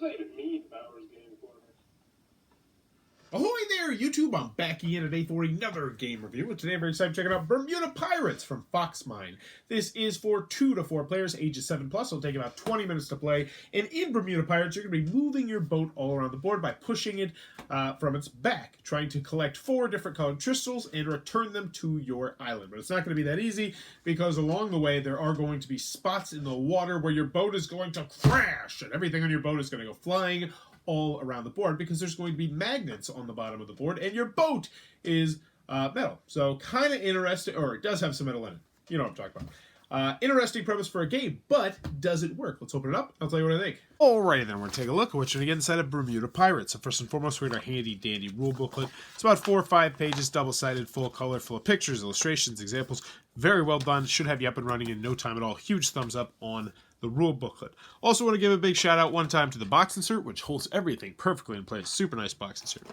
not even mean Bauer's game for me. Ahoy there, YouTube! I'm back again today for another game review. And today I'm very excited to check out Bermuda Pirates from Foxmine. This is for 2 to 4 players, ages 7+. It'll take about 20 minutes to play. And in Bermuda Pirates, you're going to be moving your boat all around the board by pushing it from its back, trying to collect 4 different colored crystals and return them to your island. But it's not going to be that easy, because along the way there are going to be spots in the water where your boat is going to crash, and everything on your boat is going to go flying all around the board, because there's going to be magnets on the bottom of the board, and your boat is metal. So kind of interesting, or it does have some metal in it. You know what I'm talking about. Interesting premise for a game, but does it work? Let's open it up. I'll tell you what I think. Alrighty then, we're going to take a look at what's going to get inside of Bermuda Pirates. So first and foremost, we're going to our handy dandy rule booklet. It's about 4 or 5 pages, double-sided, full color, full of pictures, illustrations, examples. Very well done. Should have you up and running in no time at all. Huge thumbs up on the rule booklet. Also want to give a big shout out one time to the box insert, which holds everything perfectly in place. Super nice box insert.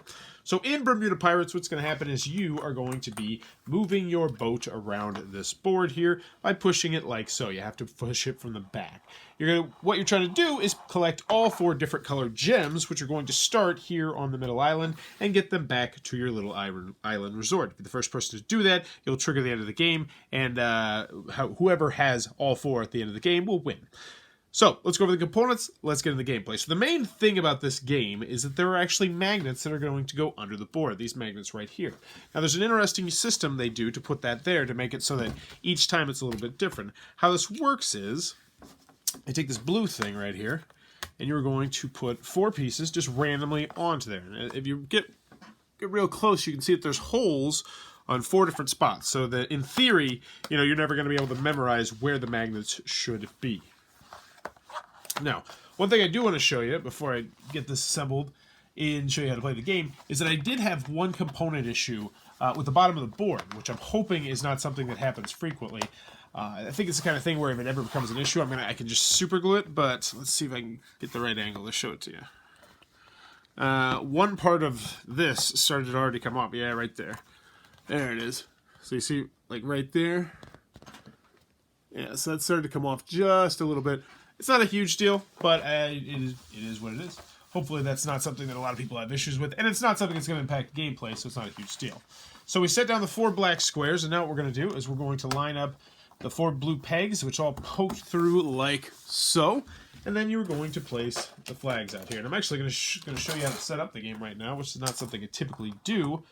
So in Bermuda Pirates, what's going to happen is you are going to be moving your boat around this board here by pushing it like so. You have to push it from the back. What you're trying to do is collect all 4 different colored gems, which are going to start here on the middle island, and get them back to your little island resort. If you're the first person to do that, you'll trigger the end of the game, and whoever has all 4 at the end of the game will win. So, let's go over the components, let's get into the gameplay. So the main thing about this game is that there are actually magnets that are going to go under the board, these magnets right here. Now there's an interesting system they do to put that there to make it so that each time it's a little bit different. How this works is, I take this blue thing right here, and you're going to put 4 pieces just randomly onto there. And if you get real close, you can see that there's holes on 4 different spots. So that in theory, you're never going to be able to memorize where the magnets should be. Now, one thing I do want to show you before I get this assembled and show you how to play the game is that I did have one component issue with the bottom of the board, which I'm hoping is not something that happens frequently. I think it's the kind of thing where if it ever becomes an issue, I can just super glue it, but let's see if I can get the right angle to show it to you. One part of this started to already come off. Yeah, right there. There it is. So you see, like right there? Yeah, so that started to come off just a little bit. It's not a huge deal, but it is what it is. Hopefully that's not something that a lot of people have issues with, and it's not something that's going to impact gameplay, so it's not a huge deal. So we set down the 4 black squares, and now what we're going to do is we're going to line up the 4 blue pegs, which all poked through like so, and then you're going to place the flags out here. And I'm actually going to show you how to set up the game right now, which is not something I typically do,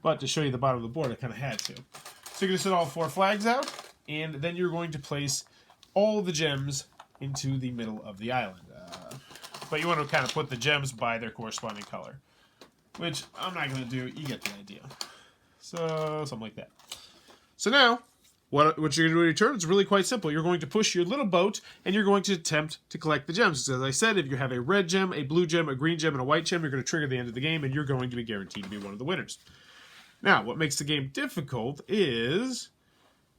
but to show you the bottom of the board, I kind of had to. So you're going to set all 4 flags out, and then you're going to place all the gems into the middle of the island. But you want to kind of put the gems by their corresponding color, which I'm not going to do. You get the idea. So, something like that. So now, what you're going to do in your turn is really quite simple. You're going to push your little boat, and you're going to attempt to collect the gems. As I said, if you have a red gem, a blue gem, a green gem, and a white gem, you're going to trigger the end of the game, and you're going to be guaranteed to be one of the winners. Now, what makes the game difficult is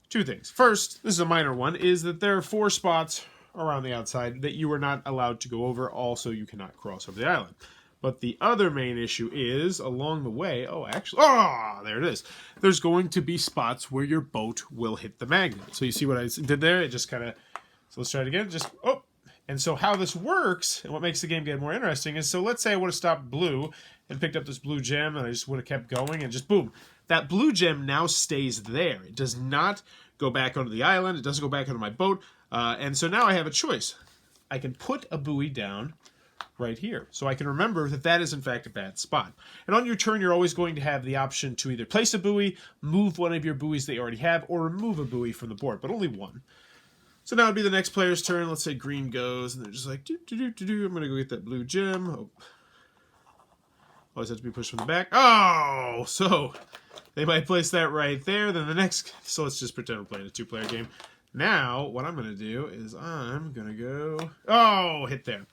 2 things. First, this is a minor one, is that there are 4 spots around the outside that you are not allowed to go over. Also, you cannot cross over the island. But the other main issue is, along the way, there it is. There's going to be spots where your boat will hit the magnet. So you see what I did there? It just kind of, so let's try it again. And so how this works, and what makes the game get more interesting, is, so let's say I would have stopped blue and picked up this blue gem, and I just would have kept going, and just boom. That blue gem now stays there. It does not go back onto the island. It doesn't go back onto my boat. And so now I have a choice. I can put a buoy down right here. So I can remember that that is in fact a bad spot. And on your turn, you're always going to have the option to either place a buoy, move one of your buoys that you already have, or remove a buoy from the board, but only one. So now it'd be the next player's turn. Let's say green goes, and they're just like, I'm going to go get that blue gem. Oh. Always have to be pushed from the back. Oh, so they might place that right there. Then the next, so let's just pretend we're playing a 2-player game. Now, what I'm going to do is I'm going to go, hit there.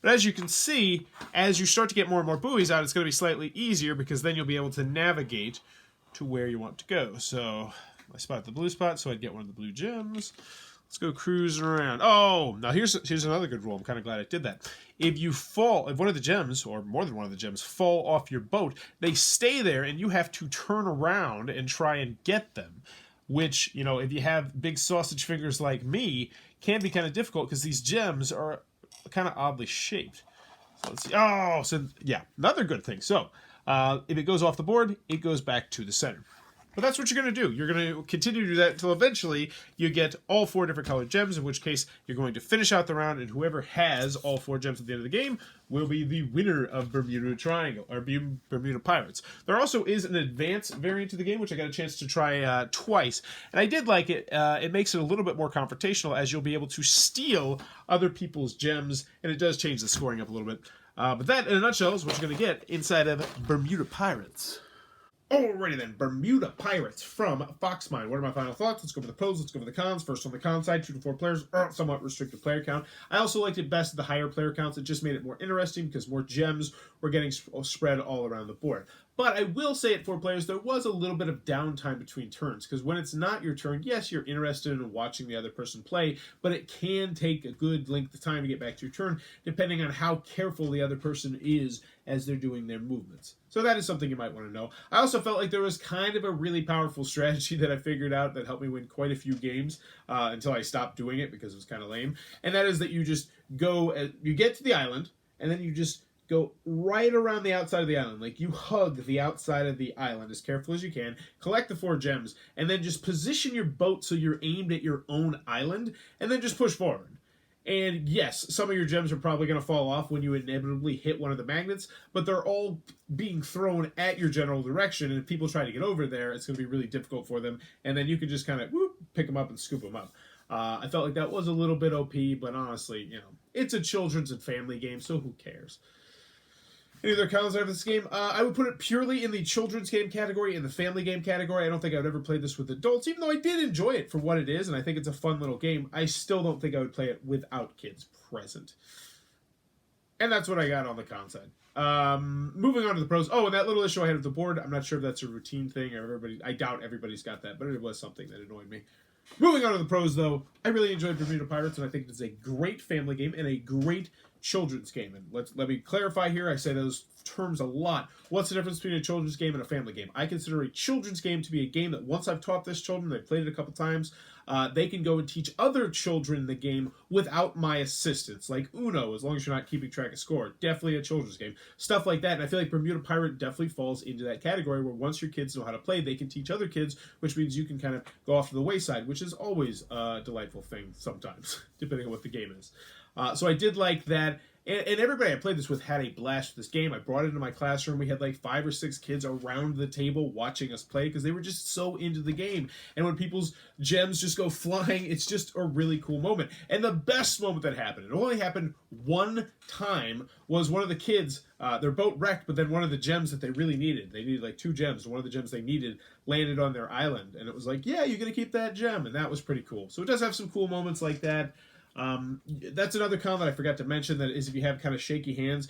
But as you can see, as you start to get more and more buoys out, it's going to be slightly easier, because then you'll be able to navigate to where you want to go. So I spot the blue spot, so I'd get one of the blue gems. Let's go cruising around. Oh, now here's another good rule. I'm kind of glad I did that. If one of the gems, or more than one of the gems, fall off your boat, they stay there, and you have to turn around and try and get them. Which, if you have big sausage fingers like me, can be kind of difficult, because these gems are kind of oddly shaped. So let's see. Oh, so yeah, another good thing. So if it goes off the board, it goes back to the center. But that's what you're going to do. You're going to continue to do that until eventually you get all 4 different colored gems, in which case you're going to finish out the round, and whoever has all 4 gems at the end of the game will be the winner of Bermuda Triangle, or Bermuda Pirates. There also is an advanced variant of the game, which I got a chance to try twice, and I did like it. It makes it a little bit more confrontational, as you'll be able to steal other people's gems, and it does change the scoring up a little bit. But that, in a nutshell, is what you're going to get inside of Bermuda Pirates. Alrighty then, Bermuda Pirates from Foxmine. What are my final thoughts? Let's go over the pros, let's go over the cons. First on the con side, 2 to 4 players, somewhat restricted player count. I also liked it best at the higher player counts. It just made it more interesting because more gems were getting spread all around the board. But I will say at 4 players, there was a little bit of downtime between turns, because when it's not your turn, yes, you're interested in watching the other person play, but it can take a good length of time to get back to your turn, depending on how careful the other person is as they're doing their movements. So that is something you might want to know. I also felt like there was kind of a really powerful strategy that I figured out that helped me win quite a few games until I stopped doing it because it was kind of lame. And that is that you just go, you get to the island, and then you just go right around the outside of the island. Like, you hug the outside of the island as careful as you can, collect the 4 gems, and then just position your boat so you're aimed at your own island, and then just push forward. And yes, some of your gems are probably going to fall off when you inevitably hit one of the magnets, but they're all being thrown at your general direction, and if people try to get over there, it's going to be really difficult for them, and then you can just kind of pick them up and scoop them up. I felt like that was a little bit OP, but honestly, you know, it's a children's and family game, so who cares? Any other cons out of this game? I would put it purely in the children's game category, in the family game category. I don't think I would ever play this with adults, even though I did enjoy it for what it is, and I think it's a fun little game. I still don't think I would play it without kids present. And that's what I got on the con side. Moving on to the pros. Oh, and that little issue I had with the board, I'm not sure if that's a routine thing or I doubt everybody's got that, but it was something that annoyed me. Moving on to the pros, though, I really enjoyed Bermuda Pirates, and I think it's a great family game and a great children's game. And let me clarify here. I say those terms a lot. What's the difference between a children's game and a family game? I consider a children's game to be a game that once I've taught this children, they've played it a couple times, they can go and teach other children the game without my assistance. Like Uno, as long as you're not keeping track of score. Definitely a children's game. Stuff like that. And I feel like Bermuda Pirate definitely falls into that category where once your kids know how to play, they can teach other kids, which means you can kind of go off to the wayside, which is always a delightful thing sometimes, depending on what the game is. So I did like that. And everybody I played this with had a blast with this game. I brought it into my classroom. We had like 5 or 6 kids around the table watching us play because they were just so into the game. And when people's gems just go flying, it's just a really cool moment. And the best moment that happened, it only happened one time, was one of the kids, their boat wrecked, but then one of the gems that they really needed, they needed like 2 gems, one of the gems they needed landed on their island. And it was like, yeah, you're going to keep that gem. And that was pretty cool. So it does have some cool moments like that. That's another con that I forgot to mention, that is if you have kind of shaky hands,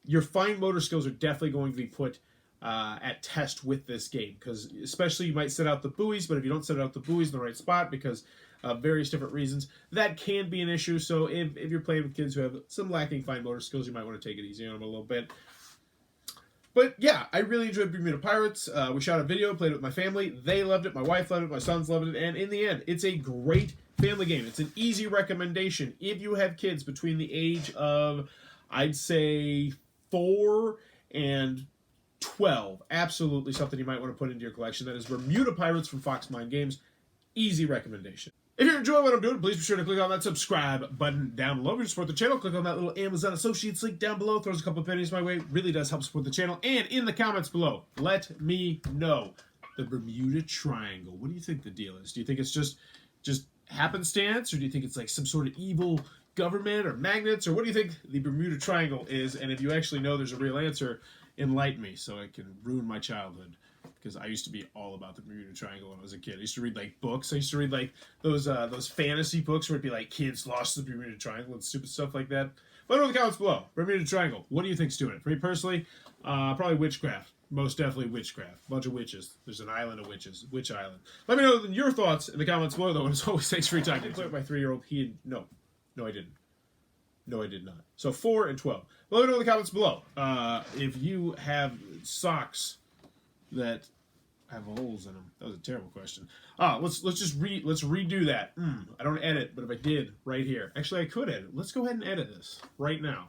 your fine motor skills are definitely going to be put at test with this game, because especially you might set out the buoys, but if you don't set out the buoys in the right spot because of various different reasons, that can be an issue. So if you're playing with kids who have some lacking fine motor skills, you might want to take it easy on them a little bit. But yeah, I really enjoyed Bermuda Pirates. We shot a video, played it with my family. They loved it. My wife loved it. My sons loved it. And in the end, it's a great family game. It's an easy recommendation if you have kids between the age of, I'd say, 4 and 12. Absolutely something you might want to put into your collection. That is Bermuda Pirates from Foxmine Games. Easy recommendation. If you're enjoying what I'm doing, please be sure to click on that subscribe button down below. If you support the channel, click on that little Amazon Associates link down below. Throws a couple of pennies my way. Really does help support the channel. And in the comments below, let me know the Bermuda Triangle. What do you think the deal is? Do you think it's just happenstance, or do you think it's like some sort of evil government or magnets, or what do you think the Bermuda Triangle is? And if you actually know there's a real answer, enlighten me so I can ruin my childhood. Because I used to be all about the Bermuda Triangle when I was a kid. I used to read like books. I used to read like those fantasy books where it'd be like kids lost the Bermuda Triangle and stupid stuff like that. Let me know in the comments below. Bermuda Triangle. What do you think's doing it? For me personally, probably witchcraft. Most definitely witchcraft. Bunch of witches. There's an island of witches. Witch Island. Let me know your thoughts in the comments below, though. And as always, thanks for your time. I did play with my 3-year-old. No, I didn't. No, I did not. So 4 and 12. Let me know in the comments below if you have socks that have holes in them. That was a terrible question. Let's redo that. I don't edit, but if I did right here, actually I could edit. Let's go ahead and edit this right now.